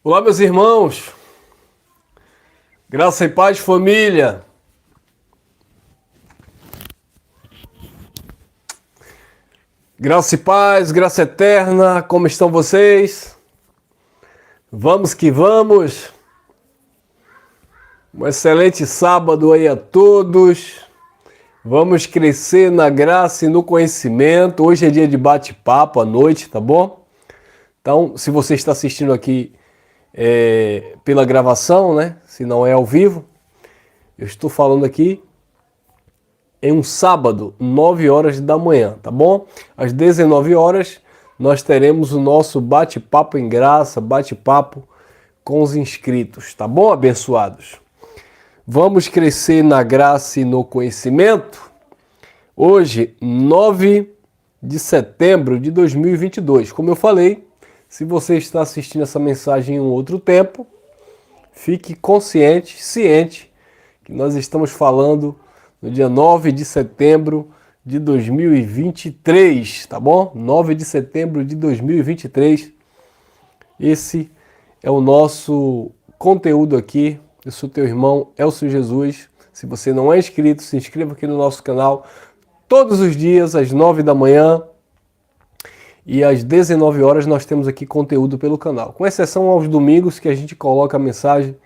Olá, meus irmãos, graça e paz, família. Graça e paz, graça eterna, como estão vocês? Vamos que vamos. Um excelente sábado aí a todos. Vamos crescer na graça e no conhecimento. Hoje é dia de bate-papo à noite, tá bom? Então, se você está assistindo aqui pela gravação, né? Se não é ao vivo, eu estou falando aqui em um sábado, 9 horas da manhã, tá bom? Às 19 horas, nós teremos o nosso bate-papo em graça, bate-papo com os inscritos, tá bom, abençoados? Vamos crescer na graça e no conhecimento? Hoje, 9 de setembro de 2022. Como eu falei, se você está assistindo essa mensagem em um outro tempo, fique consciente, ciente, que nós estamos falando no dia 9 de setembro de 2023, tá bom? 9 de setembro de 2023. Esse é o nosso conteúdo aqui. Eu sou teu irmão Elcio Jesus. Se você não é inscrito, se inscreva aqui no nosso canal. Todos os dias, às 9 da manhã e às 19 horas, nós temos aqui conteúdo pelo canal. Com exceção aos domingos, que a gente coloca a mensagem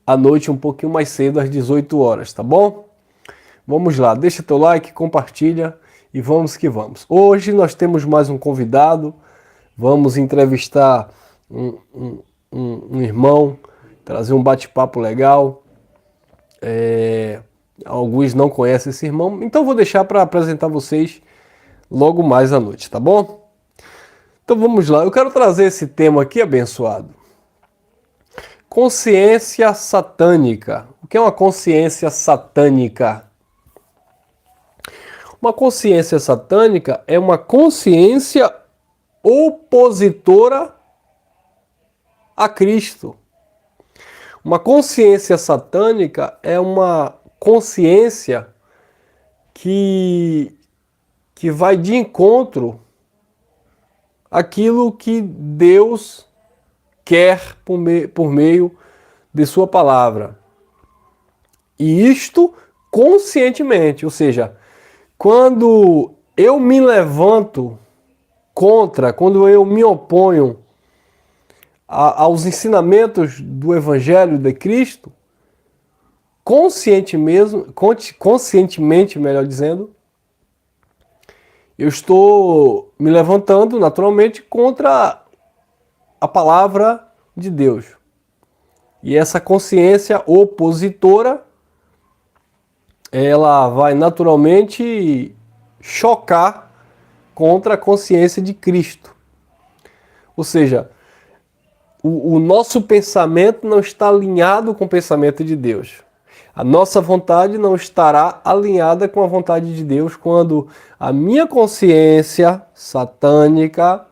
à noite um pouquinho mais cedo, às 18 horas, tá bom? Vamos lá, deixa teu like, compartilha e vamos que vamos. Hoje nós temos mais um convidado, vamos entrevistar um irmão, trazer um bate-papo legal. Alguns não conhecem esse irmão, então vou deixar para apresentar vocês logo mais à noite, tá bom? Então vamos lá, eu quero trazer esse tema aqui, abençoado. Consciência satânica. O que é uma consciência satânica? Uma consciência satânica é uma consciência opositora a Cristo. Uma consciência satânica é uma consciência que vai de encontro àquilo que Deus quer por meio de sua palavra. E isto conscientemente, ou seja, quando eu me levanto contra, quando eu me oponho aos ensinamentos do Evangelho de Cristo, conscientemente, melhor dizendo, eu estou me levantando naturalmente contra a palavra de Deus. E essa consciência opositora, ela vai naturalmente chocar contra a consciência de Cristo. Ou seja, o nosso pensamento não está alinhado com o pensamento de Deus. A nossa vontade não estará alinhada com a vontade de Deus quando a minha consciência satânica,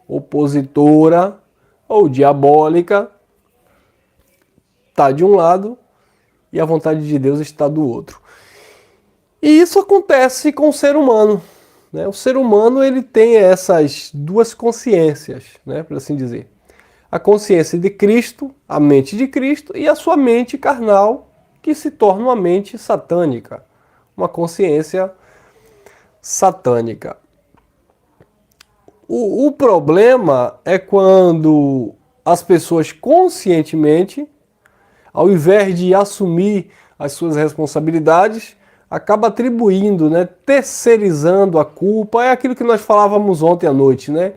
opositora ou diabólica está de um lado e a vontade de Deus está do outro. E isso acontece com o ser humano, né? O ser humano ele tem essas duas consciências, né, por assim dizer. A consciência de Cristo, a mente de Cristo, e a sua mente carnal, que se torna uma mente satânica, uma consciência satânica. O problema é quando as pessoas conscientemente, ao invés de assumir as suas responsabilidades, acaba atribuindo, né, terceirizando a culpa. É aquilo que nós falávamos ontem à noite, né?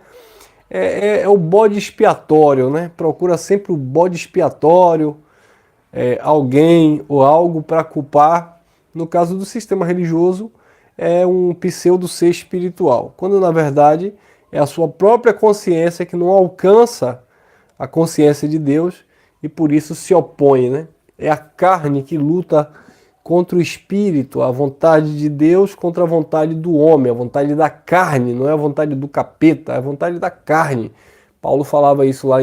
É o bode expiatório, né? Procura sempre o bode expiatório, alguém ou algo para culpar. No caso do sistema religioso, é um pseudo ser espiritual, quando na verdade é a sua própria consciência que não alcança a consciência de Deus e por isso se opõe, né? É a carne que luta contra o espírito, a vontade de Deus contra a vontade do homem, a vontade da carne, não é a vontade do capeta, é a vontade da carne. Paulo falava isso lá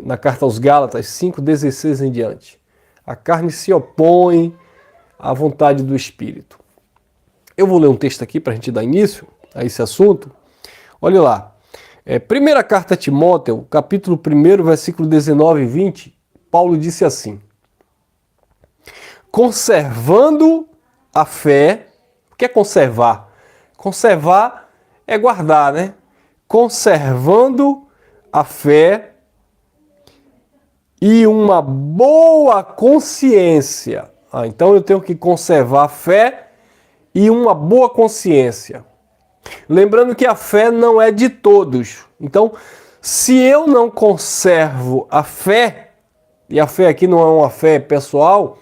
na carta aos Gálatas 5,16 em diante. A carne se opõe à vontade do espírito. Eu vou ler um texto aqui para a gente dar início a esse assunto. Olha lá, Primeira carta a Timóteo, capítulo 1, versículo 19 e 20, Paulo disse assim: conservando a fé. O que é conservar? Conservar é guardar, né? Conservando a fé e uma boa consciência. Então eu tenho que conservar a fé e uma boa consciência. Lembrando que a fé não é de todos. Então, se eu não conservo a fé, e a fé aqui não é uma fé pessoal,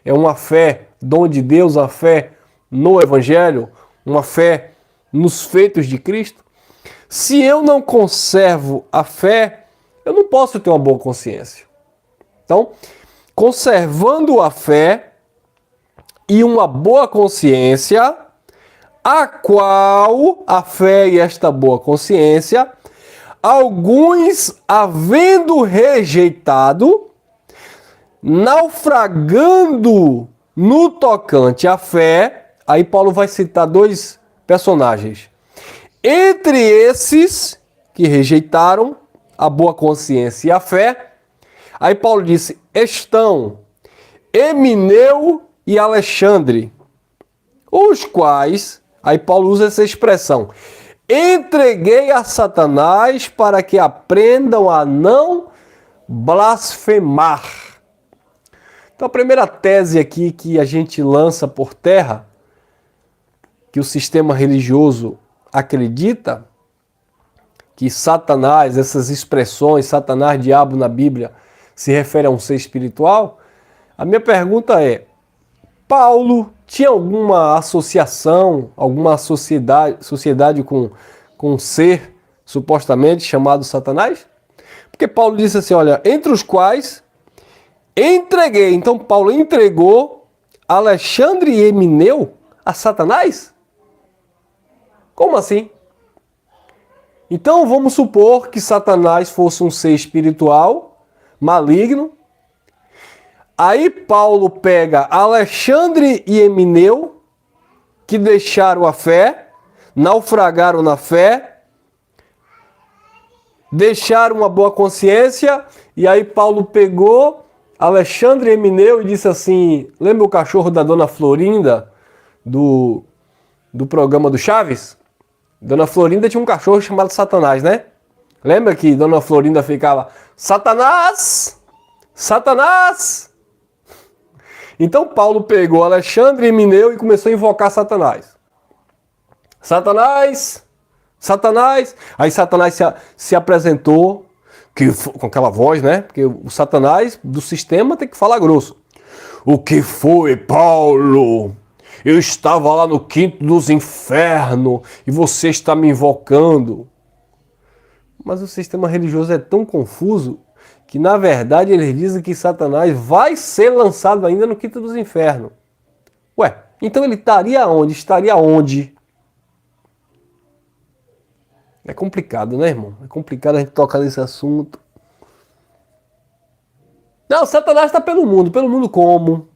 é uma fé dom de Deus, a fé no Evangelho, uma fé nos feitos de Cristo. Se eu não conservo a fé, eu não posso ter uma boa consciência. Então, conservando a fé e uma boa consciência, a qual a fé e esta boa consciência, alguns havendo rejeitado, naufragando no tocante à fé. Aí Paulo vai citar dois personagens. Entre esses que rejeitaram a boa consciência e a fé, aí Paulo disse, estão Emineu e Alexandre, os quais, aí Paulo usa essa expressão, entreguei a Satanás para que aprendam a não blasfemar. Então a primeira tese aqui que a gente lança por terra, que o sistema religioso acredita, que Satanás, essas expressões, Satanás, diabo na Bíblia, se refere a um ser espiritual, a minha pergunta é, Paulo tinha alguma associação, alguma sociedade com um ser supostamente chamado Satanás? Porque Paulo disse assim, olha, entre os quais entreguei. Então Paulo entregou Alexandre e Emineu a Satanás? Como assim? Então vamos supor que Satanás fosse um ser espiritual, maligno. Aí Paulo pega Alexandre e Emineu, que deixaram a fé, naufragaram na fé, deixaram uma boa consciência, e aí Paulo pegou Alexandre e Emineu e disse assim, lembra o cachorro da Dona Florinda, do programa do Chaves? Dona Florinda tinha um cachorro chamado Satanás, né? Lembra que Dona Florinda ficava, Satanás! Satanás! Então Paulo pegou Alexandre e Emineu e começou a invocar Satanás. Satanás! Satanás! Aí Satanás se apresentou, com aquela voz, né? Porque o Satanás do sistema tem que falar grosso. O que foi, Paulo? Eu estava lá no quinto dos infernos e você está me invocando. Mas o sistema religioso é tão confuso que, na verdade, eles dizem que Satanás vai ser lançado ainda no quinto dos infernos. Ué, então ele estaria onde? Estaria onde? É complicado, né, irmão? É complicado a gente tocar nesse assunto. Não, Satanás está pelo mundo como?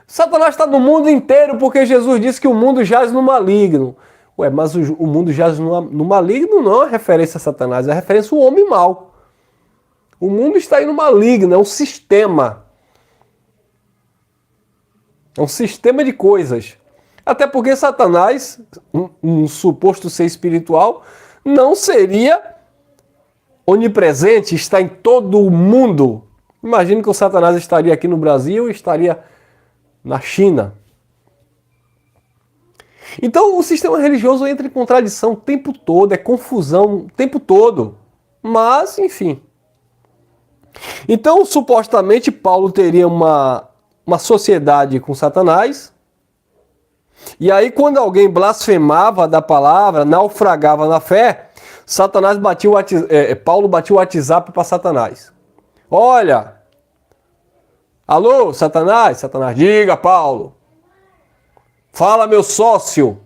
Satanás está no mundo inteiro porque Jesus disse que o mundo jaz no maligno. Ué, mas o mundo jaz no maligno não é referência a Satanás, é referência ao homem mau. O mundo está aí no maligno, é um sistema. É um sistema de coisas. Até porque Satanás, um suposto ser espiritual, não seria onipresente, está em todo o mundo. Imagine que o Satanás estaria aqui no Brasil e estaria na China. Então o sistema religioso entra em contradição o tempo todo, é confusão o tempo todo. Mas, enfim. Então, supostamente, Paulo teria uma sociedade com Satanás. E aí, quando alguém blasfemava da palavra, naufragava na fé, Paulo batia o WhatsApp para Satanás. Olha, alô, Satanás? Satanás, diga, Paulo. Fala, meu sócio.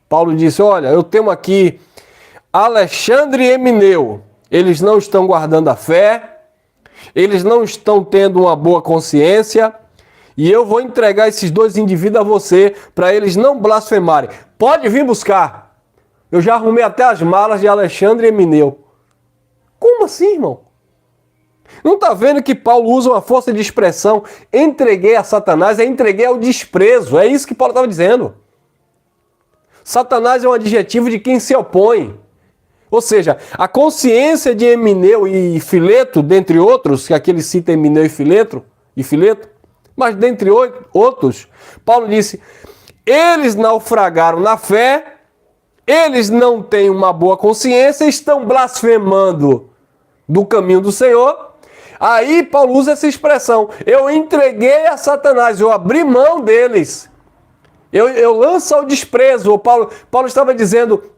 Paulo disse, olha, eu tenho aqui Alexandre e Emineu. Eles não estão guardando a fé, eles não estão tendo uma boa consciência, e eu vou entregar esses dois indivíduos a você, para eles não blasfemarem. Pode vir buscar. Eu já arrumei até as malas de Alexandre e Emineu. Como assim, irmão? Não está vendo que Paulo usa uma força de expressão? Entreguei a Satanás, entreguei ao desprezo. É isso que Paulo estava dizendo. Satanás é um adjetivo de quem se opõe. Ou seja, a consciência de Emineu e Fileto, dentre outros, que aqui ele cita Emineu e Fileto, mas dentre outros, Paulo disse, eles naufragaram na fé, eles não têm uma boa consciência, estão blasfemando do caminho do Senhor. Aí Paulo usa essa expressão, eu entreguei a Satanás, eu abri mão deles. Eu lanço ao desprezo. Paulo estava dizendo,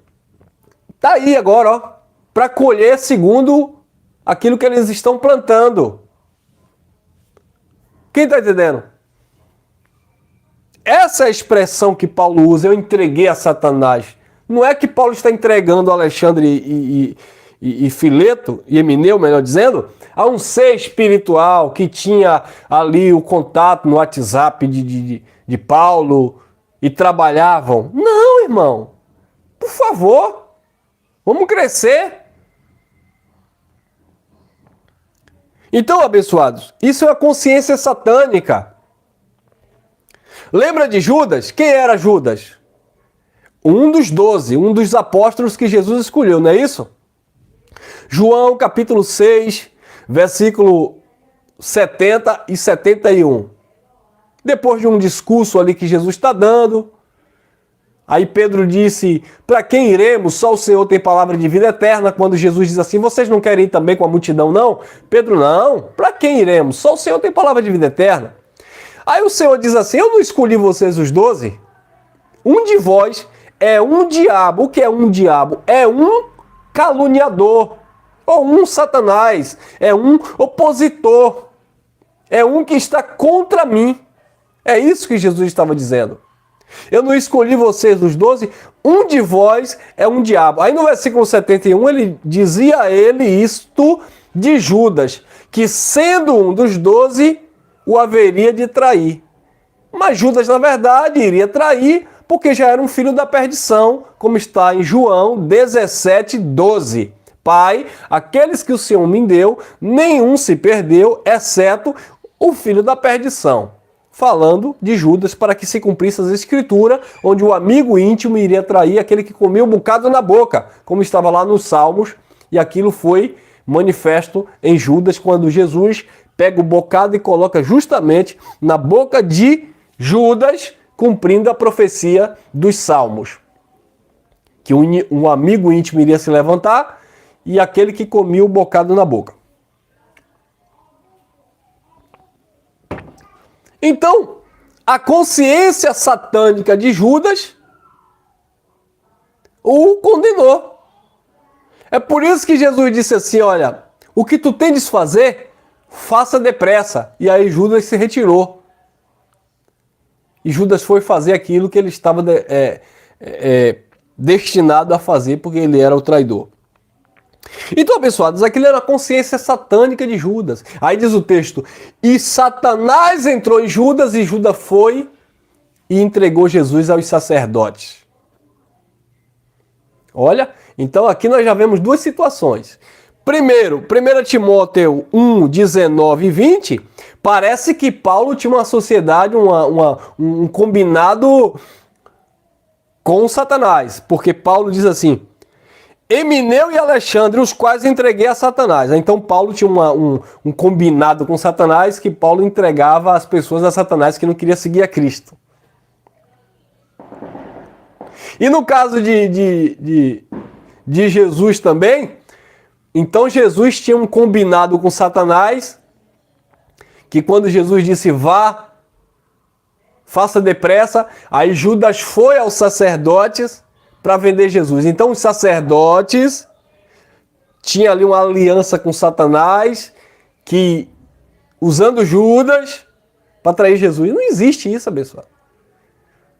tá aí agora, ó, para colher segundo aquilo que eles estão plantando. Quem está entendendo? Essa é a expressão que Paulo usa, eu entreguei a Satanás. Não é que Paulo está entregando Alexandre e Fileto, e Emineu, melhor dizendo, a um ser espiritual que tinha ali o contato no WhatsApp de Paulo e trabalhavam. Não, irmão. Por favor. Vamos crescer. Então, abençoados, isso é a consciência satânica. Lembra de Judas? Quem era Judas? Um dos 12, um dos apóstolos que Jesus escolheu, não é isso? João capítulo 6, versículo 70 e 71. Depois de um discurso ali que Jesus está dando, aí Pedro disse, para quem iremos? Só o Senhor tem palavra de vida eterna. Quando Jesus diz assim, vocês não querem ir também com a multidão, não? Pedro, não. Para quem iremos? Só o Senhor tem palavra de vida eterna. Aí o Senhor diz assim, eu não escolhi vocês os 12? Um de vós é um diabo. O que é um diabo? É um caluniador. Ou um Satanás. É um opositor. É um que está contra mim. É isso que Jesus estava dizendo. Eu não escolhi vocês os 12, um de vós é um diabo. Aí no versículo 71 ele dizia a ele isto de Judas, que sendo um dos 12, o haveria de trair. Mas Judas, na verdade, iria trair porque já era um filho da perdição, como está em João 17, 12. Pai, aqueles que o Senhor me deu, nenhum se perdeu, exceto o filho da perdição. Falando de Judas para que se cumprisse as escrituras, onde o amigo íntimo iria trair aquele que comia um bocado na boca, como estava lá nos Salmos, e aquilo foi manifesto em Judas, quando Jesus pega o bocado e coloca justamente na boca de Judas, cumprindo a profecia dos Salmos. Que um amigo íntimo iria se levantar e aquele que comia o bocado na boca. Então, a consciência satânica de Judas o condenou. É por isso que Jesus disse assim, olha, o que tu tendes fazer, faça depressa. E aí Judas se retirou. E Judas foi fazer aquilo que ele estava destinado a fazer, porque ele era o traidor. Então, abençoados, aquilo era a consciência satânica de Judas. Aí diz o texto, e Satanás entrou em Judas, e Judas foi e entregou Jesus aos sacerdotes. Olha, então aqui nós já vemos duas situações. Primeiro, 1 Timóteo 1, 19 e 20, parece que Paulo tinha uma sociedade, um combinado com Satanás, porque Paulo diz assim, Emineu e Alexandre, os quais entreguei a Satanás. Então Paulo tinha um combinado com Satanás, que Paulo entregava as pessoas a Satanás que não queria seguir a Cristo. E no caso de Jesus também, então Jesus tinha um combinado com Satanás, que quando Jesus disse vá, faça depressa, aí Judas foi aos sacerdotes para vender Jesus. Então os sacerdotes tinham ali uma aliança com Satanás, que usando Judas para trair Jesus. Não existe isso, abençoado.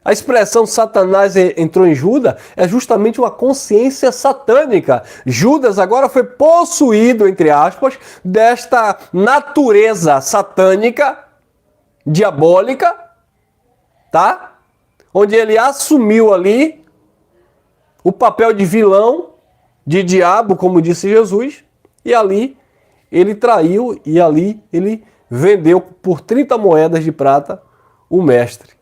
A expressão Satanás entrou em Judas é justamente uma consciência satânica. Judas agora foi possuído, entre aspas, desta natureza satânica, diabólica, tá? Onde ele assumiu ali o papel de vilão, de diabo, como disse Jesus, e ali ele traiu e ali ele vendeu por 30 moedas de prata o mestre.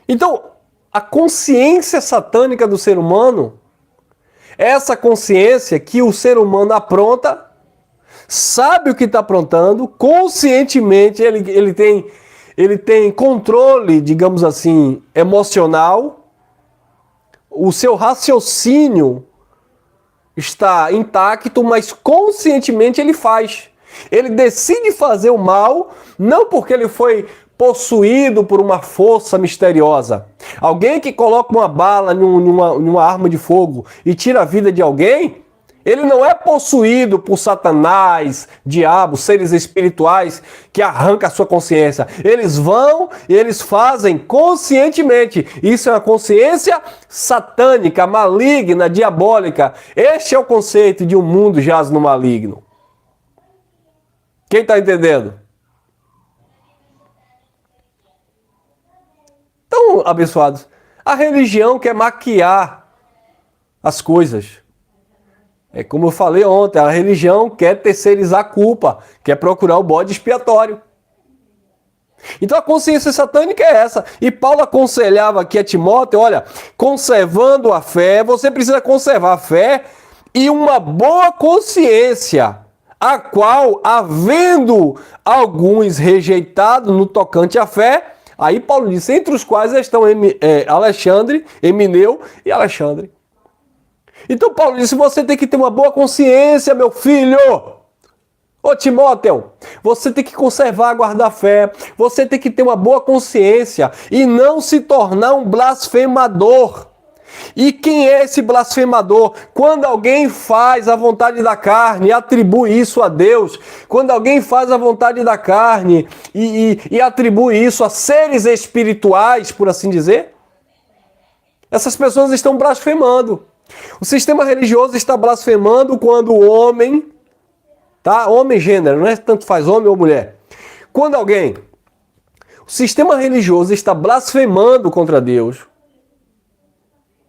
Então, a consciência satânica do ser humano é essa consciência que o ser humano apronta, sabe o que está aprontando, conscientemente ele tem controle, digamos assim, emocional, o seu raciocínio está intacto, mas conscientemente ele faz. Ele decide fazer o mal, não porque ele foi possuído por uma força misteriosa. Alguém que coloca uma bala numa arma de fogo e tira a vida de alguém, ele não é possuído por Satanás, diabo, seres espirituais que arrancam a sua consciência. Eles vão e eles fazem conscientemente. Isso é uma consciência satânica, maligna, diabólica. Este é o conceito de um mundo jaz no maligno. Quem está entendendo? Então, abençoados, a religião quer maquiar as coisas. É como eu falei ontem, a religião quer terceirizar a culpa, quer procurar o bode expiatório. Então a consciência satânica é essa. E Paulo aconselhava aqui a Timóteo, olha, conservando a fé, você precisa conservar a fé e uma boa consciência, a qual, havendo alguns rejeitados no tocante à fé, aí Paulo disse, entre os quais estão Alexandre, Emineu e Alexandre. Então Paulo disse, você tem que ter uma boa consciência, meu filho. Ô Timóteo, você tem que conservar, guardar a fé. Você tem que ter uma boa consciência e não se tornar um blasfemador. E quem é esse blasfemador? Quando alguém faz a vontade da carne e atribui isso a Deus, quando alguém faz a vontade da carne e atribui isso a seres espirituais, por assim dizer, essas pessoas estão blasfemando. O sistema religioso está blasfemando quando o homem, tá? Homem e gênero, não é tanto faz homem ou mulher. Quando alguém, o sistema religioso está blasfemando contra Deus,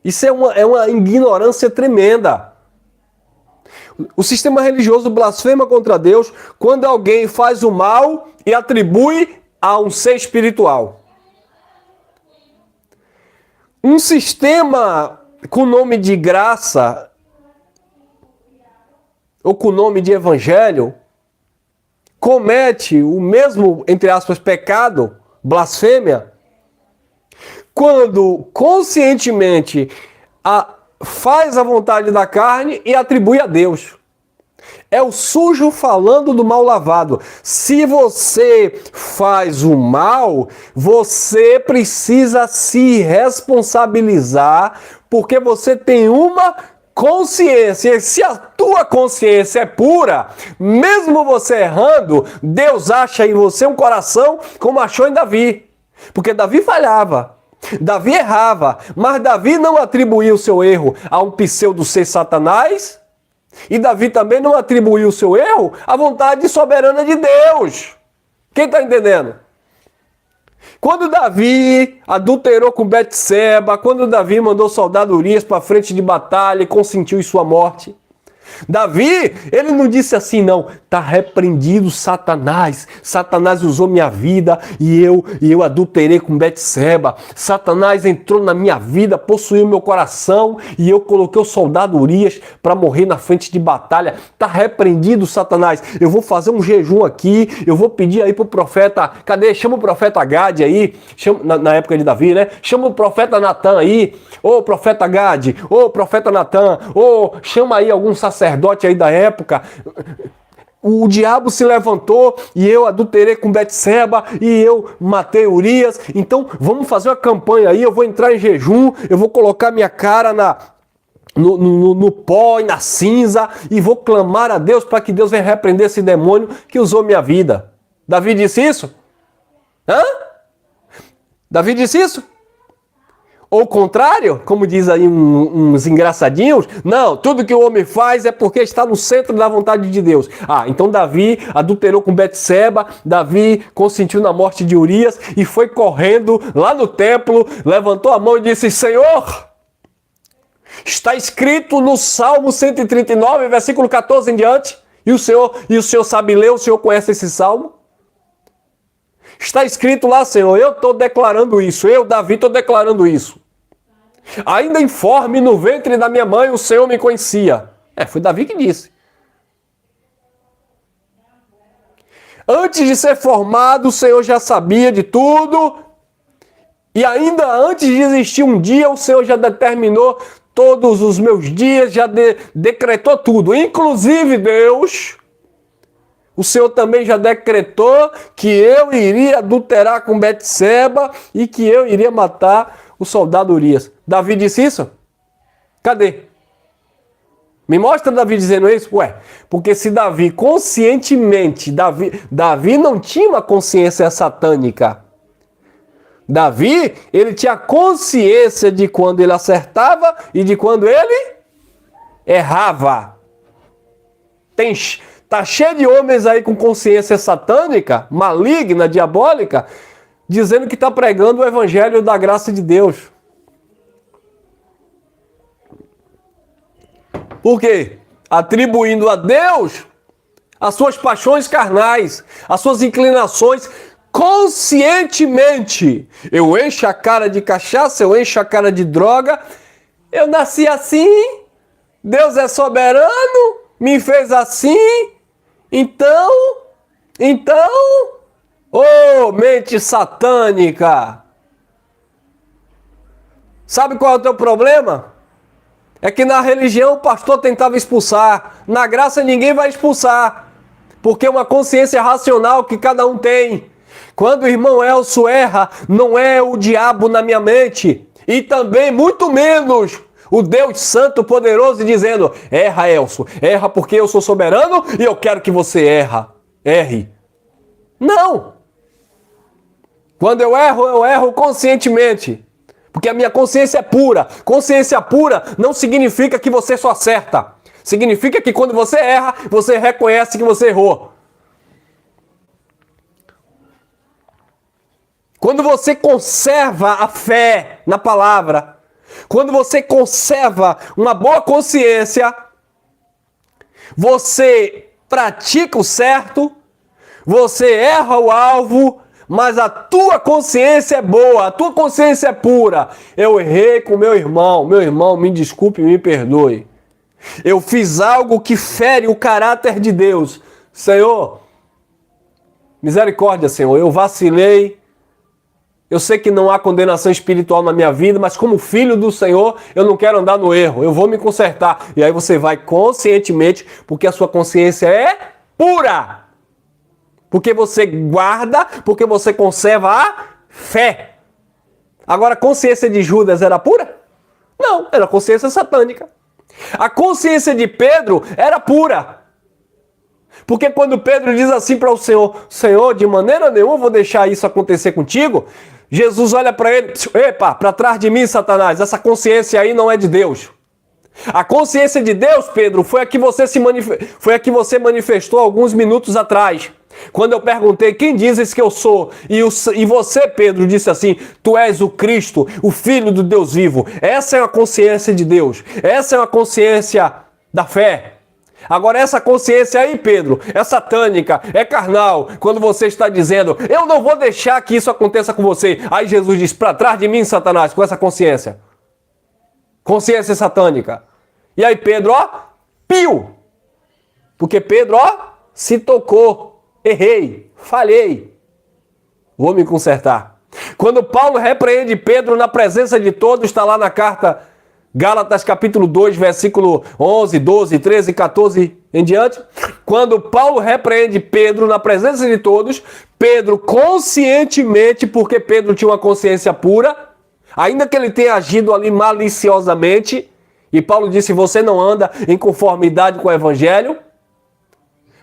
isso é uma ignorância tremenda. O sistema religioso blasfema contra Deus quando alguém faz o mal e atribui a um ser espiritual. Um sistema com nome de graça ou com nome de evangelho comete o mesmo, entre aspas, pecado, blasfêmia, quando conscientemente faz a vontade da carne e atribui a Deus. É o sujo falando do mal lavado. Se você faz o mal, você precisa se responsabilizar, porque você tem uma consciência. E se a tua consciência é pura, mesmo você errando, Deus acha em você um coração como achou em Davi. Porque Davi falhava. Davi errava, mas Davi não atribuiu o seu erro a um pseudo ser Satanás, e Davi também não atribuiu o seu erro à vontade soberana de Deus. Quem está entendendo? Quando Davi adulterou com Betseba, quando Davi mandou soldado Urias para frente de batalha e consentiu em sua morte, Davi, ele não disse assim, não, tá repreendido Satanás. Satanás usou minha vida e eu adulterei com Betseba. Satanás entrou na minha vida, possuiu meu coração e eu coloquei o soldado Urias para morrer na frente de batalha. Tá repreendido Satanás. Eu vou fazer um jejum aqui, eu vou pedir aí pro profeta, cadê? Chama o profeta Gade aí, na época de Davi, né? Chama o profeta Natan aí, ô profeta Gade, ô profeta Natan, ô chama aí algum sacerdote aí da época. O diabo se levantou e eu adulterei com Betseba e eu matei Urias. Então vamos fazer uma campanha aí, eu vou entrar em jejum, eu vou colocar minha cara no pó e na cinza e vou clamar a Deus para que Deus venha repreender esse demônio que usou minha vida. Davi disse isso? Hã? Davi disse isso? Ou o contrário, como diz aí uns engraçadinhos, não, tudo que o homem faz é porque está no centro da vontade de Deus. Ah, então Davi adulterou com Betseba, Davi consentiu na morte de Urias e foi correndo lá no templo, levantou a mão e disse, Senhor, Está escrito no Salmo 139, versículo 14 em diante. E o Senhor sabe ler, o Senhor conhece esse salmo? Está escrito lá, Senhor, eu estou declarando isso, eu, Davi, estou declarando isso. Ainda informe no ventre da minha mãe, o Senhor me conhecia. Foi Davi que disse. Antes de ser formado, o Senhor já sabia de tudo. E ainda antes de existir um dia, o Senhor já determinou todos os meus dias, já decretou tudo. Inclusive, Deus, o Senhor também já decretou que eu iria adulterar com Betseba e que eu iria matar o soldado Urias. Davi disse isso? Cadê? Me mostra Davi dizendo isso? Porque se Davi conscientemente, Davi não tinha uma consciência satânica. Davi, ele tinha consciência de quando ele acertava e de quando ele errava. Tá cheio de homens aí com consciência satânica, maligna, diabólica, dizendo que está pregando o evangelho da graça de Deus. Por quê? Atribuindo a Deus as suas paixões carnais, as suas inclinações conscientemente. Eu encho a cara de cachaça, eu encho a cara de droga. Eu nasci assim, Deus é soberano, me fez assim. Então, mente satânica. Sabe qual é o teu problema? É que na religião o pastor tentava expulsar, na graça ninguém vai expulsar, porque é uma consciência racional que cada um tem. Quando o irmão Elcio erra, não é o diabo na minha mente, e também muito menos o Deus Santo Poderoso dizendo, erra Elcio, erra porque eu sou soberano e eu quero que você erre. Não! Quando eu erro conscientemente. Porque a minha consciência é pura. Consciência pura não significa que você só acerta. Significa que quando você erra, você reconhece que você errou. Quando você conserva a fé na palavra, quando você conserva uma boa consciência, você pratica o certo, você erra o alvo, mas a tua consciência é boa, a tua consciência é pura. Eu errei com meu irmão, me desculpe, me perdoe. Eu fiz algo que fere o caráter de Deus. Senhor, misericórdia, Senhor, eu vacilei. Eu sei que não há condenação espiritual na minha vida, mas como filho do Senhor, eu não quero andar no erro, eu vou me consertar. E aí você vai conscientemente, porque a sua consciência é pura. Porque você guarda, porque você conserva a fé. Agora, a consciência de Judas era pura? Não, era consciência satânica. A consciência de Pedro era pura. Porque quando Pedro diz assim para o Senhor, Senhor, de maneira nenhuma eu vou deixar isso acontecer contigo, Jesus olha para ele, epa, para trás de mim, Satanás, essa consciência aí não é de Deus. A consciência de Deus, Pedro, foi a que você manifestou alguns minutos atrás. Quando eu perguntei, quem dizes que eu sou? E você, Pedro, disse assim, tu és o Cristo, o Filho do Deus vivo. Essa é a consciência de Deus. Essa é a consciência da fé. Agora essa consciência aí, Pedro, é satânica, é carnal. Quando você está dizendo, eu não vou deixar que isso aconteça com você. Aí Jesus diz, para trás de mim, Satanás, com essa consciência. Consciência satânica. E aí Pedro, piu. Porque Pedro, se tocou. Errei, falhei, vou me consertar. Quando Paulo repreende Pedro na presença de todos, está lá na carta Gálatas capítulo 2, versículo 11, 12, 13, 14 em diante. Quando Paulo repreende Pedro na presença de todos, Pedro conscientemente, porque Pedro tinha uma consciência pura, ainda que ele tenha agido ali maliciosamente, e Paulo disse, você não anda em conformidade com o evangelho,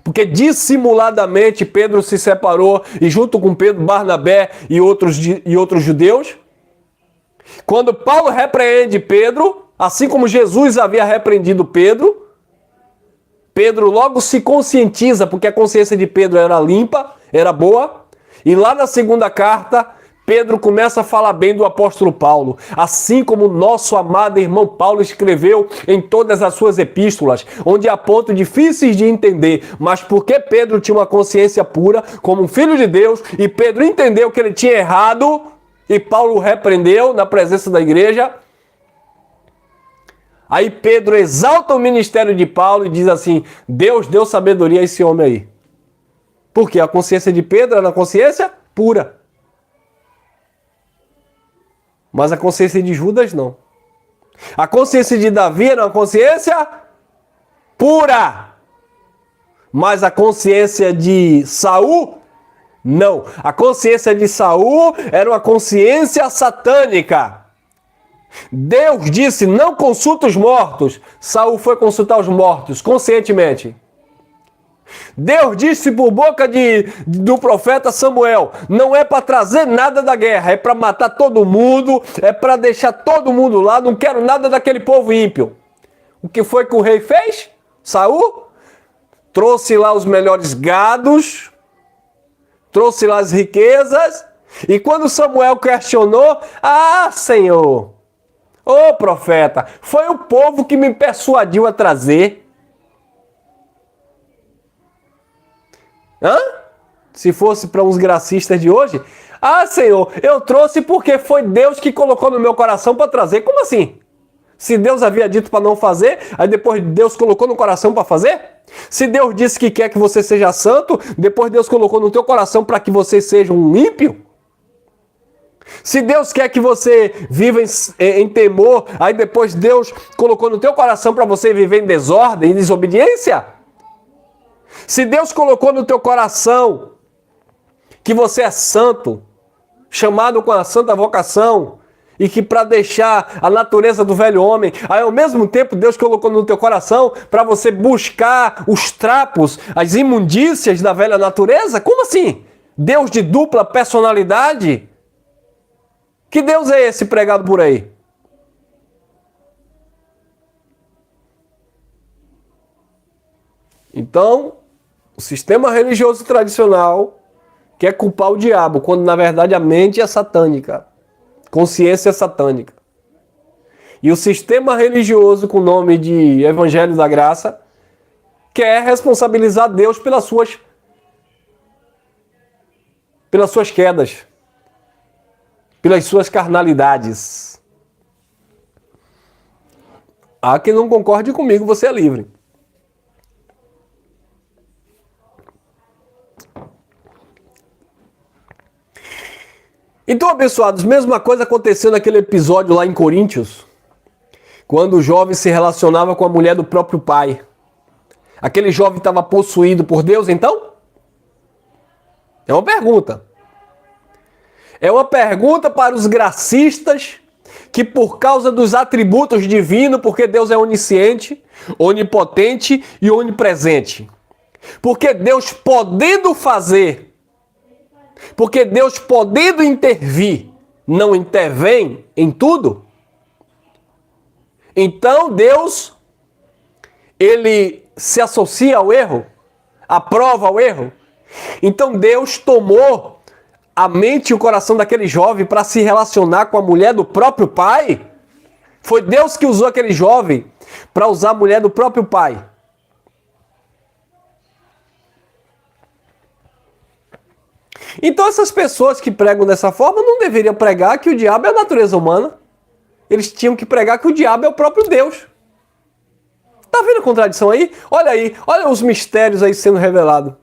porque dissimuladamente Pedro se separou e junto com Pedro, Barnabé e outros judeus. Quando Paulo repreende Pedro, assim como Jesus havia repreendido Pedro, Pedro logo se conscientiza, porque a consciência de Pedro era limpa, era boa. E lá na segunda carta, Pedro começa a falar bem do apóstolo Paulo, assim como nosso amado irmão Paulo escreveu em todas as suas epístolas, onde há pontos difíceis de entender, mas porque Pedro tinha uma consciência pura, como um filho de Deus, e Pedro entendeu que ele tinha errado, e Paulo o repreendeu na presença da igreja. Aí Pedro exalta o ministério de Paulo e diz assim: Deus deu sabedoria a esse homem aí. Porque a consciência de Pedro era uma consciência pura. Mas a consciência de Judas não. A consciência de Davi era uma consciência pura. Mas a consciência de Saul, não. A consciência de Saul era uma consciência satânica. Deus disse: não consulta os mortos. Saul foi consultar os mortos conscientemente. Deus disse por boca do profeta Samuel: não é para trazer nada da guerra, é para matar todo mundo, é para deixar todo mundo lá, não quero nada daquele povo ímpio. O que foi que o rei fez? Saul trouxe lá os melhores gados, trouxe lá as riquezas, e quando Samuel questionou: ah, Senhor, ô profeta, foi o povo que me persuadiu a trazer. Hã? Se fosse para uns gracistas de hoje: ah, Senhor, eu trouxe porque foi Deus que colocou no meu coração para trazer. Como assim? Se Deus havia dito para não fazer, aí depois Deus colocou no coração para fazer? Se Deus disse que quer que você seja santo, depois Deus colocou no teu coração para que você seja um ímpio? Se Deus quer que você viva em temor, aí depois Deus colocou no teu coração para você viver em desordem, em desobediência? Se Deus colocou no teu coração que você é santo, chamado com a santa vocação, e que para deixar a natureza do velho homem, aí ao mesmo tempo Deus colocou no teu coração para você buscar os trapos, as imundícias da velha natureza? Como assim? Deus de dupla personalidade? Que Deus é esse pregado por aí? Então, o sistema religioso tradicional quer culpar o diabo, quando na verdade a mente é satânica, consciência é satânica. E o sistema religioso com o nome de Evangelho da Graça quer responsabilizar Deus pelas suas quedas, pelas suas carnalidades. Há quem não concorde comigo, você é livre. Então, abençoados, mesma coisa aconteceu naquele episódio lá em Coríntios, quando o jovem se relacionava com a mulher do próprio pai. Aquele jovem estava possuído por Deus, então? É uma pergunta. É uma pergunta para os gracistas que, por causa dos atributos divinos, porque Deus é onisciente, onipotente e onipresente, porque Deus podendo fazer, porque Deus podendo intervir, não intervém em tudo? Então Deus, ele se associa ao erro? Aprova o erro? Então Deus tomou a mente e o coração daquele jovem para se relacionar com a mulher do próprio pai? Foi Deus que usou aquele jovem para usar a mulher do próprio pai? Então essas pessoas que pregam dessa forma não deveriam pregar que o diabo é a natureza humana. Eles tinham que pregar que o diabo é o próprio Deus. Tá vendo a contradição aí? Olha os mistérios aí sendo revelados.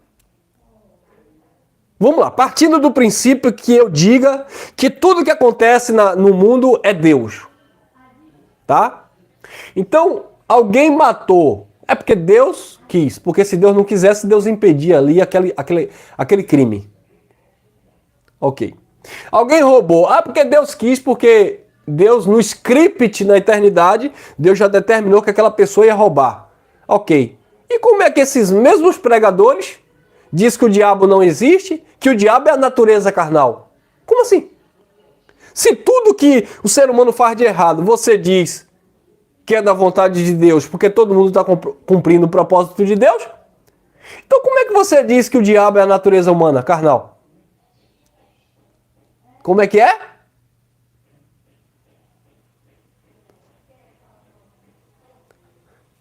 Vamos lá, partindo do princípio que eu diga que tudo que acontece no mundo é Deus. Tá? Então, alguém matou. É porque Deus quis. Porque se Deus não quisesse, Deus impedia ali aquele crime. Ok. Alguém roubou. Ah, porque Deus quis, porque Deus, no script, na eternidade, Deus já determinou que aquela pessoa ia roubar. Ok. E como é que esses mesmos pregadores dizem que o diabo não existe, que o diabo é a natureza carnal? Como assim? Se tudo que o ser humano faz de errado, você diz que é da vontade de Deus, porque todo mundo está cumprindo o propósito de Deus, então como é que você diz que o diabo é a natureza humana, carnal? Como é que é?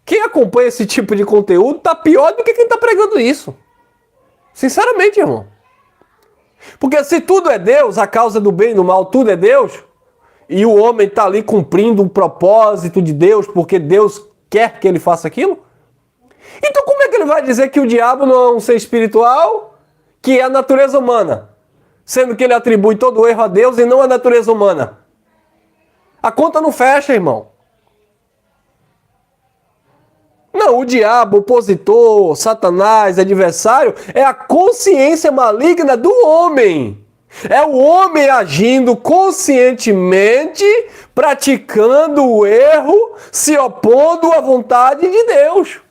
Quem acompanha esse tipo de conteúdo tá pior do que quem tá pregando isso. Sinceramente, irmão. Porque se tudo é Deus, a causa do bem e do mal, tudo é Deus, e o homem tá ali cumprindo um propósito de Deus, porque Deus quer que ele faça aquilo, então como é que ele vai dizer que o diabo não é um ser espiritual, que é a natureza humana? Sendo que ele atribui todo o erro a Deus e não à natureza humana. A conta não fecha, irmão. Não, o diabo, o opositor, Satanás, adversário, é a consciência maligna do homem. É o homem agindo conscientemente, praticando o erro, se opondo à vontade de Deus.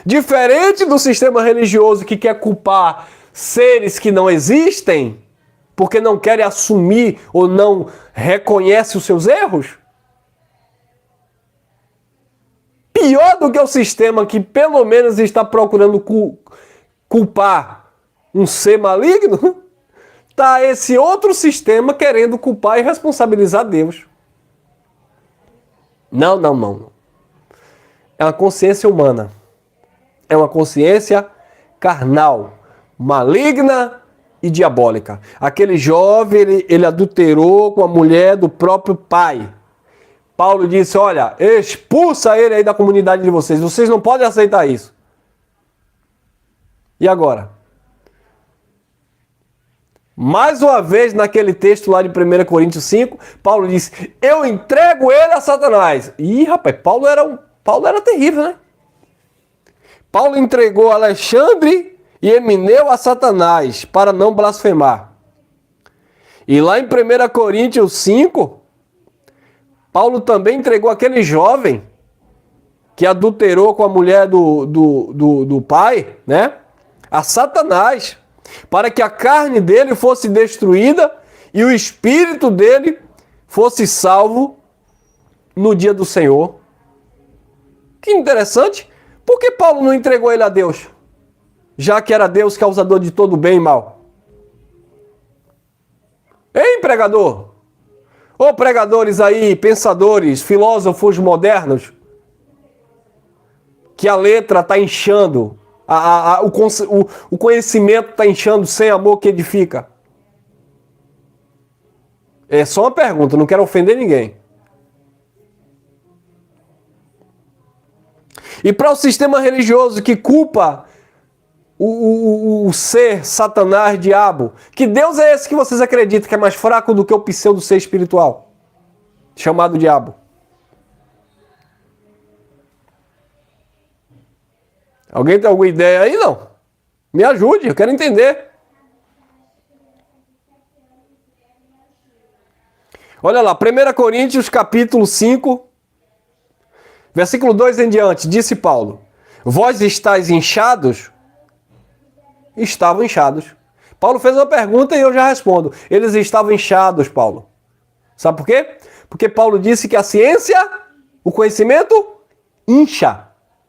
Diferente do sistema religioso que quer culpar seres que não existem, porque não querem assumir ou não reconhecem os seus erros. Pior do que o sistema que pelo menos está procurando culpar um ser maligno, tá esse outro sistema querendo culpar e responsabilizar Deus. Não. É uma consciência humana. É uma consciência carnal, maligna e diabólica. Aquele jovem, ele adulterou com a mulher do próprio pai. Paulo disse, olha, expulsa ele aí da comunidade de vocês. Vocês não podem aceitar isso. E agora? Mais uma vez, naquele texto lá de 1 Coríntios 5, Paulo disse, eu entrego ele a Satanás. Ih, rapaz, Paulo era terrível, né? Paulo entregou Alexandre e Emineu a Satanás para não blasfemar. E lá em 1 Coríntios 5, Paulo também entregou aquele jovem que adulterou com a mulher do pai, né? A Satanás, para que a carne dele fosse destruída e o espírito dele fosse salvo no dia do Senhor. Que interessante. Por que Paulo não entregou ele a Deus? Já que era Deus causador de todo bem e mal. Hein, pregador? Ô pregadores aí, pensadores, filósofos modernos, que a letra está inchando, o conhecimento está inchando sem amor que edifica. É só uma pergunta, não quero ofender ninguém. E para o sistema religioso que culpa o ser Satanás, diabo, que Deus é esse que vocês acreditam que é mais fraco do que o pseudo ser espiritual, chamado diabo? Alguém tem alguma ideia aí, não? Me ajude, eu quero entender. Olha lá, 1 Coríntios capítulo 5, versículo 2 em diante, disse Paulo, vós estáis inchados? Estavam inchados. Paulo fez uma pergunta e eu já respondo. Eles estavam inchados, Paulo. Sabe por quê? Porque Paulo disse que a ciência, o conhecimento, incha.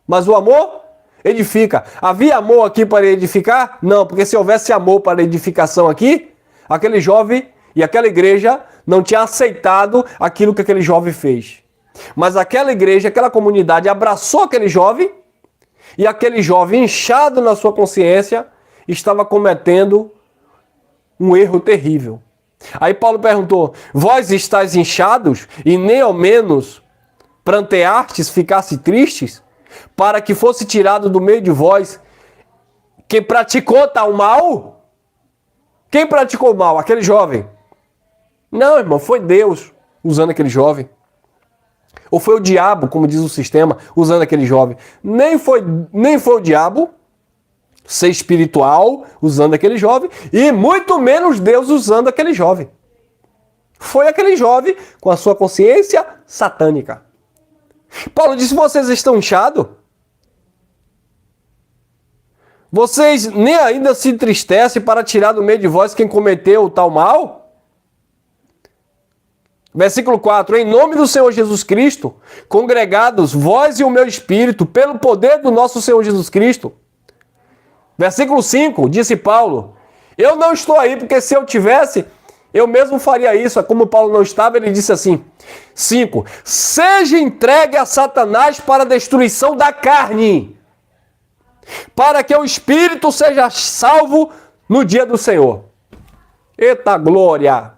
Mas o amor edifica. Havia amor aqui para edificar? Não, porque se houvesse amor para edificação aqui, aquele jovem e aquela igreja não tinha aceitado aquilo que aquele jovem fez. Mas aquela igreja, aquela comunidade abraçou aquele jovem e aquele jovem inchado na sua consciência estava cometendo um erro terrível. Aí Paulo perguntou, vós estáis inchados e nem ao menos pranteastes, ficasse tristes, para que fosse tirado do meio de vós quem praticou tal mal? Quem praticou mal? Aquele jovem. Não, irmão, foi Deus usando aquele jovem. Ou foi o diabo, como diz o sistema, usando aquele jovem. Nem foi o diabo, ser espiritual, usando aquele jovem, e muito menos Deus usando aquele jovem. Foi aquele jovem com a sua consciência satânica. Paulo disse, vocês estão inchados? Vocês nem ainda se entristecem para tirar do meio de vós quem cometeu o tal mal? Versículo 4, em nome do Senhor Jesus Cristo, congregados vós e o meu espírito, pelo poder do nosso Senhor Jesus Cristo. Versículo 5, disse Paulo, Eu não estou aí, porque se eu tivesse, eu mesmo faria isso. Como Paulo não estava, ele disse assim, 5. Seja entregue a Satanás para a destruição da carne, para que o espírito seja salvo no dia do Senhor. Eita glória!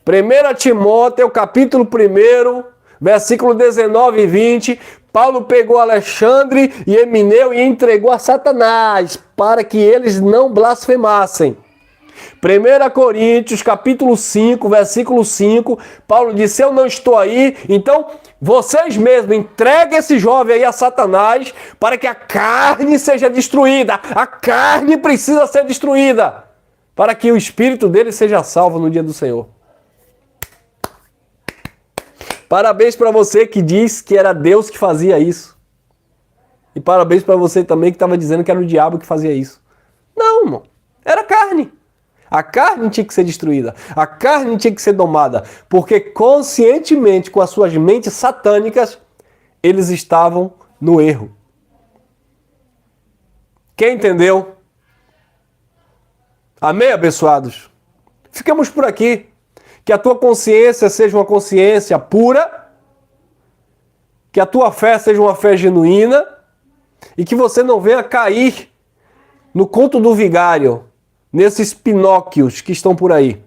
1 Timóteo, capítulo 1, versículo 19 e 20, Paulo pegou Alexandre e Emineu e entregou a Satanás, para que eles não blasfemassem. 1 Coríntios, capítulo 5, versículo 5, Paulo disse, eu não estou aí, então vocês mesmos entreguem esse jovem aí a Satanás, para que a carne seja destruída. A carne precisa ser destruída, para que o espírito dele seja salvo no dia do Senhor. Parabéns para você que diz que era Deus que fazia isso. E parabéns para você também que estava dizendo que era o diabo que fazia isso. Não, irmão. Era carne. A carne tinha que ser destruída. A carne tinha que ser domada. Porque conscientemente, com as suas mentes satânicas, eles estavam no erro. Quem entendeu? Amém, abençoados? Ficamos por aqui. Que a tua consciência seja uma consciência pura, que a tua fé seja uma fé genuína e que você não venha cair no conto do vigário, nesses pinóquios que estão por aí.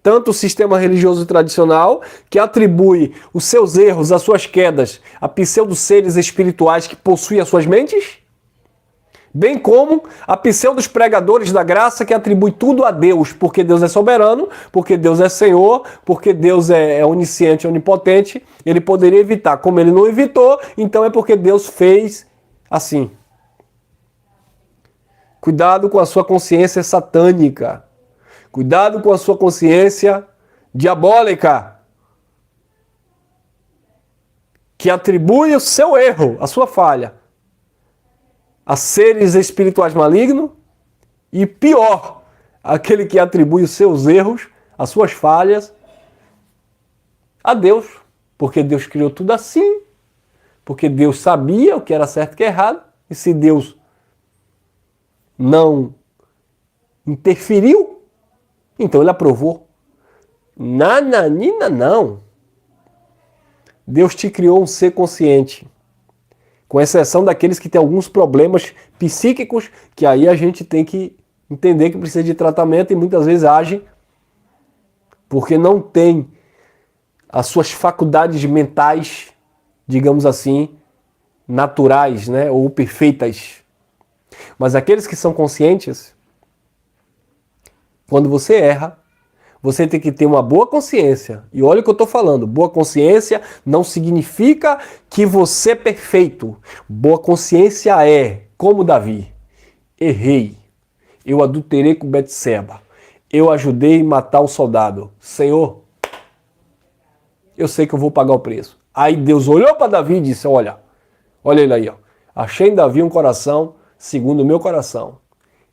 Tanto o sistema religioso tradicional, que atribui os seus erros, as suas quedas, a pseudo-seres espirituais que possuem as suas mentes, bem como a pseudos pregadores da graça que atribui tudo a Deus, porque Deus é soberano, porque Deus é Senhor, porque Deus é onisciente, onipotente, ele poderia evitar. Como ele não evitou, então é porque Deus fez assim. Cuidado com a sua consciência satânica. Cuidado com a sua consciência diabólica, que atribui o seu erro, a sua falha, a seres espirituais malignos, e pior, aquele que atribui os seus erros, as suas falhas, a Deus. Porque Deus criou tudo assim, porque Deus sabia o que era certo e o que é errado, e se Deus não interferiu, então ele aprovou. Nananina não. Deus te criou um ser consciente. Com exceção daqueles que têm alguns problemas psíquicos, que aí a gente tem que entender que precisa de tratamento e muitas vezes agem porque não tem as suas faculdades mentais, digamos assim, naturais, né, ou perfeitas. Mas aqueles que são conscientes, quando você erra, você tem que ter uma boa consciência. E olha o que eu estou falando. Boa consciência não significa que você é perfeito. Boa consciência é, como Davi, errei. Eu adulterei com Betseba. Eu ajudei a matar o soldado. Senhor, eu sei que eu vou pagar o preço. Aí Deus olhou para Davi e disse, olha ele aí, ó. Achei em Davi um coração segundo o meu coração.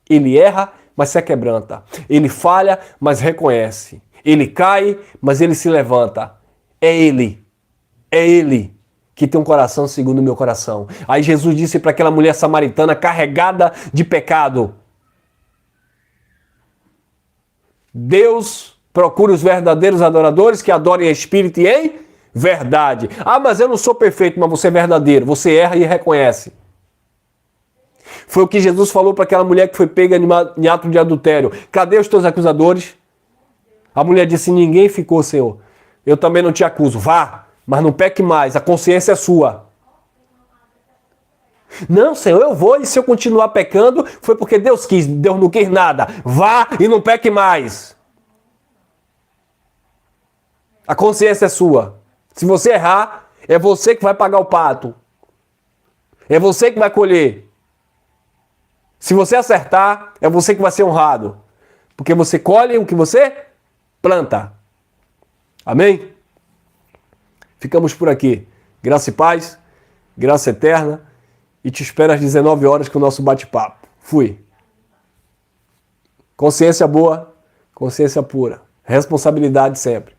Ele erra, mas se quebranta. Ele falha, mas reconhece. Ele cai, mas ele se levanta. É ele que tem um coração segundo o meu coração. Aí Jesus disse para aquela mulher samaritana carregada de pecado: Deus procura os verdadeiros adoradores que adorem em espírito e em verdade. Ah, mas eu não sou perfeito, mas você é verdadeiro. Você erra e reconhece. Foi o que Jesus falou para aquela mulher que foi pega em ato de adultério. Cadê os teus acusadores? A mulher disse, ninguém ficou, Senhor. Eu também não te acuso. Vá, mas não peque mais. A consciência é sua. Não, Senhor, eu vou e se eu continuar pecando, foi porque Deus quis. Deus não quis nada. Vá e não peque mais. A consciência é sua. Se você errar, é você que vai pagar o pato. É você que vai colher. Se você acertar, é você que vai ser honrado. Porque você colhe o que você planta. Amém? Ficamos por aqui. Graça e paz, graça eterna. E te espero às 19 horas com o nosso bate-papo. Fui. Consciência boa, consciência pura. Responsabilidade sempre.